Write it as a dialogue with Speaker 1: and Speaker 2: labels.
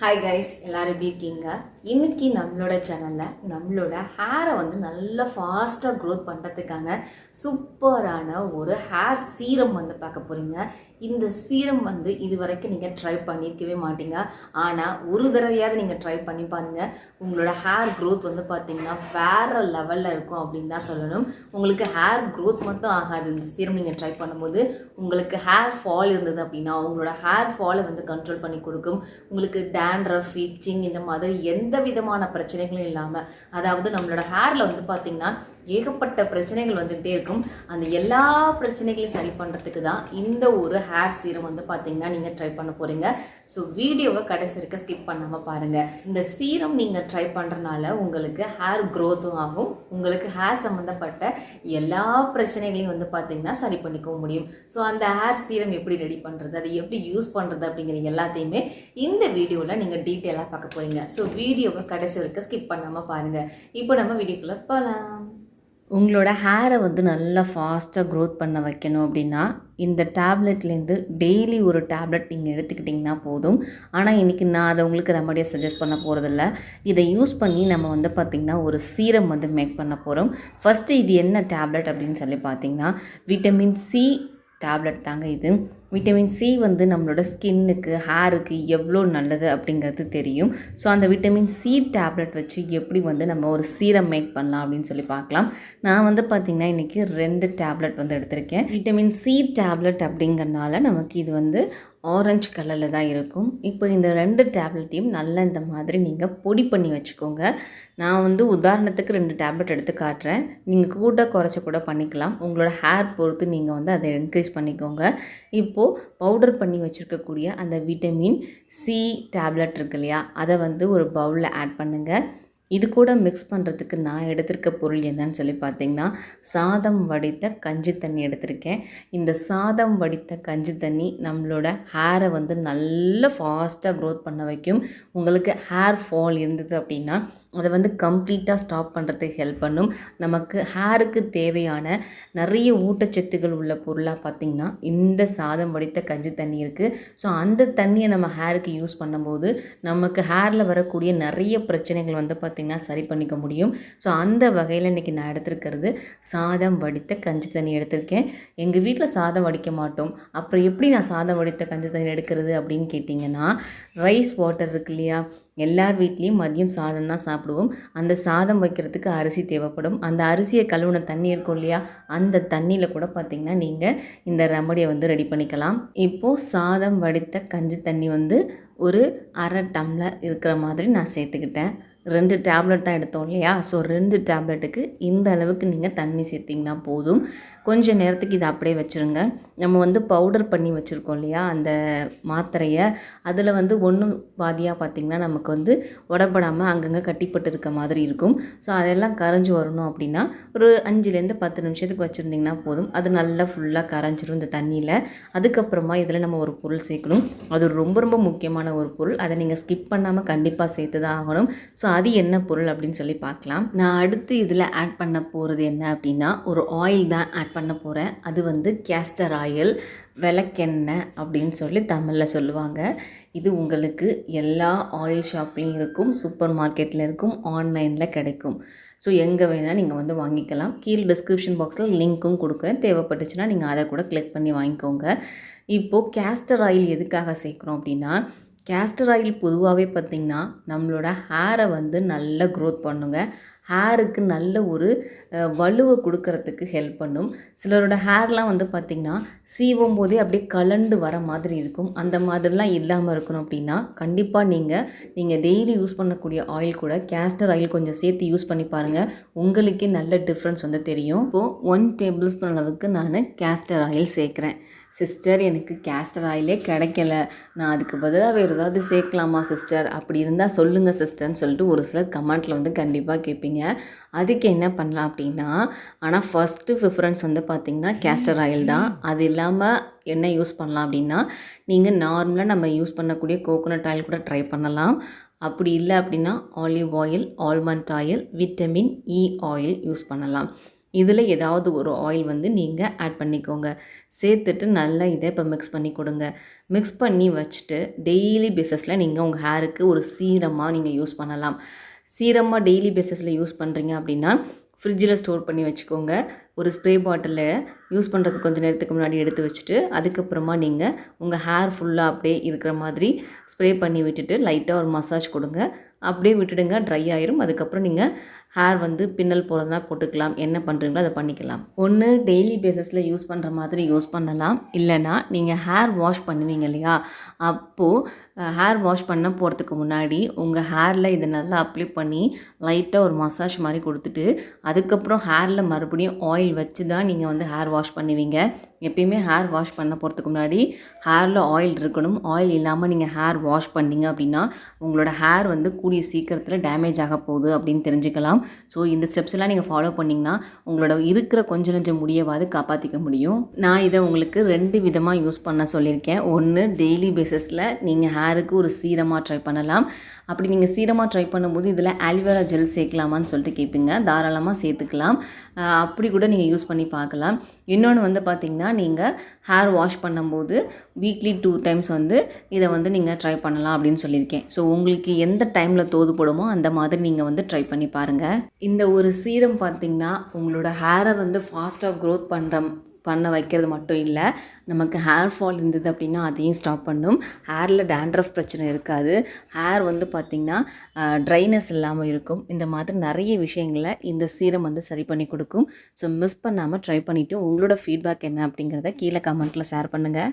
Speaker 1: Hi guys, எல்லாரும் எப்படி இருக்கீங்க? இன்னைக்கு நம்மளோட சேனல்ல நம்மளோட ஹேரை வந்து நல்ல ஃபாஸ்டா growth பண்றதுக்கான சூப்பரான ஒரு ஹேர் சீரம் வந்து பார்க்க போறீங்க. இந்த சீரம் வந்து இதுவரைக்கும் நீங்க ட்ரை பண்ணிருக்கவே மாட்டீங்க. ஆனா ஒரு தடவையாவது நீங்க ட்ரை பண்ணி பாருங்க. உங்களோட ஹேர் growth வந்து பாத்தீங்கன்னா வேற லெவல்ல இருக்கும் அப்படின்னு தான் சொல்லணும். உங்களுக்கு ஹேர் growth மட்டும் ஆகாது. இந்த சீரம் நீங்க ட்ரை பண்ணும்போது உங்களுக்கு ஹேர் ஃபால் இருந்தது அப்படின்னா உங்களோட ஹேர் ஃபாலை வந்து கண்ட்ரோல் பண்ணி கொடுக்கும். உங்களுக்கு டேண்ட்ரஃப், இச்சிங் இந்த மாதிரி எந்த விதமான பிரச்சனைகளும் இல்லாமல், அதாவது நம்மளோட ஹேரில் வந்து பார்த்திங்கன்னா ஏகப்பட்ட பிரச்சனைகள் வந்துகிட்டே இருக்கும். அந்த எல்லா பிரச்சனைகளையும் சரி பண்ணுறதுக்கு தான் இந்த ஒரு ஹேர் சீரம் வந்து பார்த்திங்கன்னா நீங்கள் ட்ரை பண்ண போகிறீங்க. ஸோ வீடியோவை கடைசி இருக்க ஸ்கிப் பண்ணாமல் பாருங்கள். இந்த சீரம் நீங்கள் ட்ரை பண்ணுறனால உங்களுக்கு ஹேர் க்ரோத்தும் ஆகும். உங்களுக்கு ஹேர் சம்மந்தப்பட்ட எல்லா பிரச்சனைகளையும் வந்து பார்த்திங்கன்னா சரி பண்ணிக்க முடியும். ஸோ அந்த ஹேர் சீரம் எப்படி ரெடி பண்ணுறது, அதை எப்படி யூஸ் பண்ணுறது அப்படிங்கிற எல்லாத்தையுமே இந்த வீடியோவில் நீங்கள் டீட்டெயிலாக பார்க்க போகிறீங்க. ஸோ வீடியோவை கடைசி வரைக்கும் ஸ்கிப் பண்ணாமல் பாருங்கள். இப்போ நம்ம வீடியோக்குள்ளே போகலாம். உங்களோட ஹேரை வந்து நல்லா ஃபாஸ்ட்டாக க்ரோத் பண்ண வைக்கணும் அப்படின்னா இந்த டேப்லெட்லேருந்து டெய்லி ஒரு டேப்லெட் நீங்கள் எடுத்துக்கிட்டிங்கன்னா போதும். ஆனால் இன்றைக்கி நான் அதை உங்களுக்கு ரெமடியாக சஜஸ்ட் பண்ண போகிறதில்ல. இதை யூஸ் பண்ணி நம்ம வந்து பார்த்திங்கன்னா ஒரு சீரம் வந்து மேக் பண்ண போகிறோம். ஃபஸ்ட்டு இது என்ன டேப்லெட் அப்படின்னு சொல்லி பார்த்திங்கன்னா விட்டமின் சி டேப்லெட் தாங்க இது. விட்டமின் சி வந்து நம்மளோட ஸ்கின்னுக்கு, ஹேருக்கு எவ்வளோ நல்லது அப்படிங்கிறது தெரியும். ஸோ அந்த விட்டமின் சி டேப்லெட் வச்சு எப்படி வந்து நம்ம ஒரு சீரம் மேக் பண்ணலாம் அப்படின்னு சொல்லி பார்க்கலாம். நான் வந்து பார்த்திங்கன்னா இன்றைக்கி 2 டேப்லெட் வந்து எடுத்திருக்கேன். விட்டமின் சி டேப்லெட் அப்படிங்கிறனால நமக்கு இது வந்து ஆரஞ்சு கலரில் தான் இருக்கும். இப்போ இந்த 2 டேப்லெட்டையும் நல்லா இந்த மாதிரி நீங்கள் பொடி பண்ணி வச்சுக்கோங்க. நான் வந்து உதாரணத்துக்கு 2 டேப்லெட் எடுத்து காட்டுறேன். நீங்கள் கூட குறைச்ச கூட பண்ணிக்கலாம். உங்களோட ஹேர் பொறுத்து நீங்கள் வந்து அதை இன்க்ரீஸ் பண்ணிக்கோங்க. இப்போது பவுடர் பண்ணி வச்சுருக்கக்கூடிய அந்த விட்டமின் சி டேப்லெட் இருக்கு இல்லையா, அதை வந்து ஒரு பவுலில் ஆட் பண்ணுங்கள். இது கூட மிக்ஸ் பண்ணுறதுக்கு நான் எடுத்திருக்க பொருள் என்னன்னு சொல்லி பார்த்தீங்கன்னா சாதம் வடித்த கஞ்சி தண்ணி எடுத்திருக்கேன். இந்த சாதம் வடித்த கஞ்சி தண்ணி நம்மளோட ஹேரை வந்து நல்ல ஃபாஸ்ட்டாக க்ரோத் பண்ண வைக்கும். உங்களுக்கு ஹேர் ஃபால் இருந்தது அப்படின்னா அதை வந்து கம்ப்ளீட்டாக ஸ்டாப் பண்ணுறதுக்கு ஹெல்ப் பண்ணும். நமக்கு ஹேருக்கு தேவையான நிறைய ஊட்டச்சத்துக்கள் உள்ள பொருளாக பார்த்திங்கன்னா இந்த சாதம் வடித்த கஞ்சி தண்ணி இருக்குது. ஸோ அந்த தண்ணியை நம்ம ஹேருக்கு யூஸ் பண்ணும்போது நமக்கு ஹேரில் வரக்கூடிய நிறைய பிரச்சனைகள் வந்து பார்த்திங்கன்னா சரி பண்ணிக்க முடியும். ஸோ அந்த வகையில் இன்றைக்கி நான் எடுத்துருக்கிறது சாதம் வடித்த கஞ்சி தண்ணி எடுத்திருக்கேன். எங்கள் வீட்டில் சாதம் வடிக்க மாட்டோம். அப்புறம் எப்படி நான் சாதம் வடித்த கஞ்சி தண்ணி எடுக்கிறது அப்படின்னு கேட்டிங்கன்னா, ரைஸ் வாட்டர் இருக்கு இல்லையா, எல்லார் வீட்லேயும் மதியம் சாதம் தான் சாப்பிடுவோம். அந்த சாதம் வைக்கிறதுக்கு அரிசி தேவைப்படும். அந்த அரிசியை கழுவுன தண்ணி இருக்கும் இல்லையா, அந்த தண்ணியில் கூட பார்த்திங்கன்னா நீங்கள் இந்த ரெமடியை வந்து ரெடி பண்ணிக்கலாம். இப்போது சாதம் வடித்த கஞ்சி தண்ணி வந்து ஒரு 1/2 டம்ளர் இருக்கிற மாதிரி நான் சேர்த்துக்கிட்டேன். 2 டேப்லெட் தான் எடுத்தோம் இல்லையா, ஸோ 2 டேப்லெட்டுக்கு இந்த அளவுக்கு நீங்கள் தண்ணி சேர்த்திங்கன்னா போதும். கொஞ்சம் நேரத்துக்கு இதை அப்படியே வச்சுருங்க. நம்ம வந்து பவுடர் பண்ணி வச்சுருக்கோம் இல்லையா அந்த மாத்திரையை, அதில் வந்து ஒன்று பாதியாக பார்த்திங்கன்னா நமக்கு வந்து உடப்படாமல் அங்கங்கே கட்டிப்பட்டு இருக்க மாதிரி இருக்கும். ஸோ அதெல்லாம் கரைஞ்சி வரணும் அப்படின்னா ஒரு 5லேருந்து 10 நிமிஷத்துக்கு வச்சுருந்திங்கன்னா போதும். அது நல்லா ஃபுல்லாக கரைஞ்சிரும் இந்த தண்ணியில். அதுக்கப்புறமா இதில் நம்ம ஒரு பொருள் சேர்க்கணும். அது ரொம்ப ரொம்ப முக்கியமான ஒரு பொருள். அதை நீங்கள் ஸ்கிப் பண்ணாமல் கண்டிப்பாக சேர்த்து தான் ஆகணும். ஸோ அது என்ன பொருள் அப்படின்னு சொல்லி பார்க்கலாம். நான் அடுத்து இதில் ஆட் பண்ண போகிறது என்ன அப்படின்னா ஒரு ஆயில் தான் ஆட் பண்ண போகிறேன். அது வந்து கேஸ்டர் ஆயில், விளக்கெண்ணெய் அப்படின்னு சொல்லி தமிழில் சொல்லுவாங்க. இது உங்களுக்கு எல்லா ஆயில் ஷாப்லேயும் இருக்கும், சூப்பர் மார்க்கெட்டில் இருக்கும், ஆன்லைனில் கிடைக்கும். ஸோ எங்கே வேணால் நீங்கள் வந்து வாங்கிக்கலாம். கீழே டிஸ்கிரிப்ஷன் பாக்ஸில் லிங்க்கும் கொடுக்குறேன். தேவைப்பட்டுச்சுன்னா நீங்கள் அதை கூட கிளிக் பண்ணி வாங்கிக்கோங்க. இப்போது கேஸ்டர் ஆயில் எதுக்காக சேர்க்குறோம் அப்படின்னா, கேஸ்டர் ஆயில் பொதுவாகவே பார்த்திங்கன்னா நம்மளோட ஹேரை வந்து நல்லா க்ரோத் பண்ணுங்க. ஹேருக்கு நல்ல ஒரு வலுவை கொடுக்கறதுக்கு ஹெல்ப் பண்ணும். சிலரோட ஹேர்லாம் வந்து பார்த்திங்கன்னா சீவும் போதே அப்படியே கலண்டு வர மாதிரி இருக்கும். அந்த மாதிரிலாம் இல்லாமல் இருக்கணும் அப்படின்னா கண்டிப்பாக நீங்கள் டெய்லி யூஸ் பண்ணக்கூடிய ஆயில் கூட கேஸ்டர் ஆயில் கொஞ்சம் சேர்த்து யூஸ் பண்ணி பாருங்கள். உங்களுக்கே நல்ல டிஃப்ரென்ஸ் வந்து தெரியும். இப்போது 1 டேபிள் ஸ்பூன் அளவுக்கு நான் கேஸ்டர் ஆயில் சேர்க்குறேன். சிஸ்டர், எனக்கு கேஸ்டர் ஆயிலே கிடைக்கல, நான் அதுக்கு பதிலாக வேறு ஏதாவது சேர்க்கலாமா சிஸ்டர், அப்படி இருந்தால் சொல்லுங்கள் சிஸ்டர்னு சொல்லிட்டு ஒரு சிலர் கமெண்ட்டில் வந்து கண்டிப்பாக கேட்பீங்க. அதுக்கு என்ன பண்ணலாம் அப்படின்னா, ஆனால் ஃபஸ்ட்டு ப்ரிஃபரன்ஸ் வந்து பார்த்திங்கன்னா கேஸ்டர் ஆயில் தான். அது இல்லாமல் என்ன யூஸ் பண்ணலாம் அப்படின்னா, நீங்கள் நார்மலாக நம்ம யூஸ் பண்ணக்கூடிய கோகோனட் ஆயில் கூட ட்ரை பண்ணலாம். அப்படி இல்லை அப்படின்னா olive oil, almond oil, vitamin E oil use பண்ணலாம். இதில் ஏதாவது ஒரு ஆயில் வந்து நீங்கள் ஆட் பண்ணிக்கோங்க. சேர்த்துட்டு நல்லா இதை இப்போ மிக்ஸ் பண்ணி கொடுங்க. மிக்ஸ் பண்ணி வச்சுட்டு டெய்லி பேஸஸில் நீங்கள் உங்கள் ஹேருக்கு ஒரு சீரமாக நீங்கள் யூஸ் பண்ணலாம். சீரமாக டெய்லி பேஸஸில் யூஸ் பண்ணுறீங்க அப்படின்னா ஃப்ரிட்ஜில் ஸ்டோர் பண்ணி வச்சுக்கோங்க. ஒரு ஸ்ப்ரே பாட்டிலில் யூஸ் பண்ணுறதுக்கு கொஞ்சம் நேரத்துக்கு முன்னாடி எடுத்து வச்சுட்டு அதுக்கப்புறமா நீங்கள் உங்கள் ஹேர் ஃபுல்லாக அப்படியே இருக்கிற மாதிரி ஸ்ப்ரே பண்ணி விட்டுட்டு லைட்டாக ஒரு மசாஜ் கொடுங்க. அப்படியே விட்டுடுங்க, ட்ரை ஆயிரும். அதுக்கப்புறம் நீங்கள் ஹேர் வந்து பின்னல் போகிறதுனா போட்டுக்கலாம். என்ன பண்ணுறீங்களோ அதை பண்ணிக்கலாம். ஒன்று டெய்லி பேஸஸில் யூஸ் பண்ணுற மாதிரி யூஸ் பண்ணலாம். இல்லைனா நீங்கள் ஹேர் வாஷ் பண்ணுவீங்க இல்லையா, அப்போது ஹேர் வாஷ் பண்ண போகிறதுக்கு முன்னாடி உங்கள் ஹேரில் இதை நல்லா அப்ளை பண்ணி லைட்டாக ஒரு மசாஜ் மாதிரி கொடுத்துட்டு அதுக்கப்புறம் ஹேரில் மறுபடியும் ஆயில் வச்சு தான் நீங்கள் வந்து ஹேர் வாஷ் பண்ணுவீங்க. எப்பயுமே ஹேர் வாஷ் பண்ண போகிறதுக்கு முன்னாடி ஹேரில் ஆயில் இருக்கணும். ஆயில் இல்லாமல் நீங்கள் ஹேர் வாஷ் பண்ணிங்க அப்படின்னா உங்களோட ஹேர் வந்து கூடிய சீக்கிரத்தில் டேமேஜ் ஆக போகுது அப்படின்னு தெரிஞ்சுக்கலாம். ஸோ இந்த ஸ்டெப்ஸ் எல்லாம் நீங்கள் ஃபாலோ பண்ணிங்கன்னா உங்களோட இருக்கிற கொஞ்சம் நெஞ்சம் முடியவாது காப்பாற்றிக்க முடியும். நான் இதை உங்களுக்கு 2 விதமாக யூஸ் பண்ண சொல்லியிருக்கேன். ஒன்று டெய்லி பேஸஸில் நீங்கள் ஹேருக்கு ஒரு சீரமாக ட்ரை பண்ணலாம். அப்படி நீங்கள் சீரமாக ட்ரை பண்ணும்போது இதில் ஆலிவேரா ஜெல் சேர்க்கலாமான்னு சொல்லிட்டு கேட்பீங்க. தாராளமாக சேர்த்துக்கலாம். அப்படி கூட நீங்கள் யூஸ் பண்ணி பார்க்கலாம். இன்னொன்று வந்து பார்த்திங்கன்னா நீங்கள் ஹேர் வாஷ் பண்ணும்போது வீக்லி 2 டைம்ஸ் வந்து இதை வந்து நீங்கள் ட்ரை பண்ணலாம் அப்படின்னு சொல்லியிருக்கேன். ஸோ உங்களுக்கு எந்த டைமில் தோதுப்படுமோ அந்த மாதிரி நீங்கள் வந்து ட்ரை பண்ணி பாருங்கள். இந்த ஒரு சீரம் பார்த்திங்கன்னா உங்களோட ஹேரை வந்து ஃபாஸ்ட்டாக க்ரோத் பண்ண வைக்கிறது மட்டும் இல்லை, நமக்கு ஹேர் ஃபால் இருந்தது அப்படின்னா அதையும் ஸ்டாப் பண்ணும். ஹேரில் டேண்ட்ரஃப் பிரச்சனை இருக்காது. ஹேர் வந்து பார்த்திங்கன்னா ட்ரைனஸ் இல்லாமல் இருக்கும். இந்த மாதிரி நிறைய விஷயங்களை இந்த சீரம் வந்து சரி பண்ணி கொடுக்கும். ஸோ மிஸ் பண்ணாமல் ட்ரை பண்ணிவிட்டு உங்களோட ஃபீட்பேக் என்ன அப்படிங்கிறத கீழே கமெண்ட்டில் ஷேர் பண்ணுங்கள்.